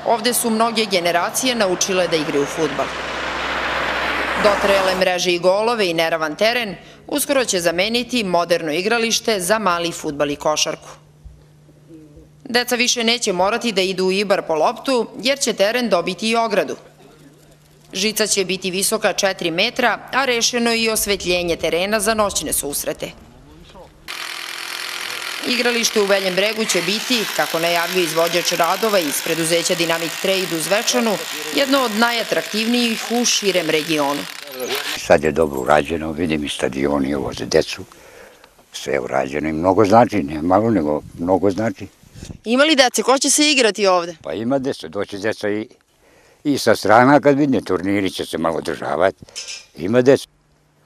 Ovde su mnoge generacije naučile da igraju fudbal. Dotrajale mreže i golove i neravan teren uskoro će zameniti moderno igralište za mali fudbal i košarku. Deca više neće morati da idu u Ibar po loptu, jer će teren dobiti i ogradu. Žica će biti visoka 4 metra, a rešeno je i osvetljenje terena za noćne susrete. Igralište u Veljem Bregu će biti, kako najavljuje izvođač radova iz preduzeća Dynamic Trade u Zvečanu, jedno od najatraktivnijih u širem regionu. Sad je dobro urađeno, vidim i stadioni ovo za decu, sve je urađeno i mnogo znači, ne malo nego mnogo znači. Ima li dece? Ko će se igrati ovde? Pa ima deca, doći deca i sa strana kad vidne, turniri će se malo održavati, ima deca.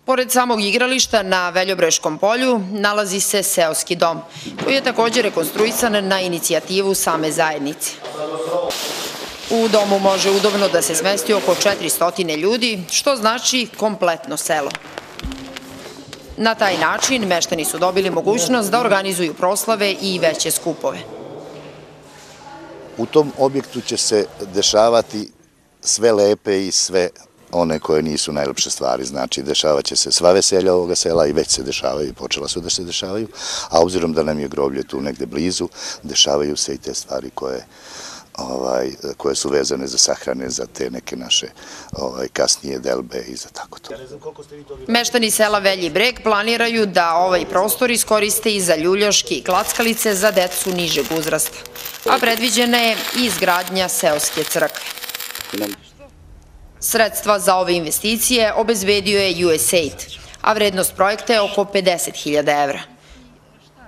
Pored samog igrališta na Veljobreškom polju nalazi se seoski dom, koji je također rekonstruisan na inicijativu same zajednice. U domu može udobno da se smesti oko 400 ljudi, što znači kompletno selo. Na taj način meštani su dobili mogućnost da organizuju proslave i veće skupove. U tom objektu će se dešavati sve lepe i sve one koje nisu najlepše stvari, znači dešavat će se sva veselja ovoga sela i već se dešavaju, počela su da se dešavaju, a obzirom da nam je groblje tu negde blizu, dešavaju se i te stvari koje su vezane za sahrane, za te neke naše kasnije delbe i za tako to. Meštani sela Velji Breg planiraju da ovaj prostor iskoriste i za ljuljaške i klackalice za decu nižeg uzrasta, a predviđena je i izgradnja seoske crkve. Sredstva za ove investicije obezbedio je USAID, a vrednost projekta je oko 50.000 evra.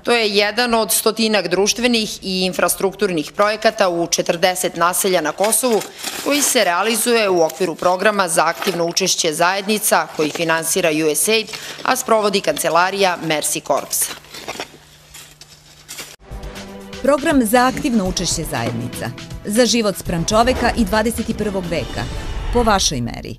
To je jedan od stotinak društvenih i infrastrukturnih projekata u 40 naselja na Kosovu koji se realizuje u okviru programa za aktivno učešće zajednica koji finansira USAID, a sprovodi kancelarija Mercy Corpsa. Program za aktivno učešće zajednica. Za život spram čoveka i 21. veka. Po vašoj meri.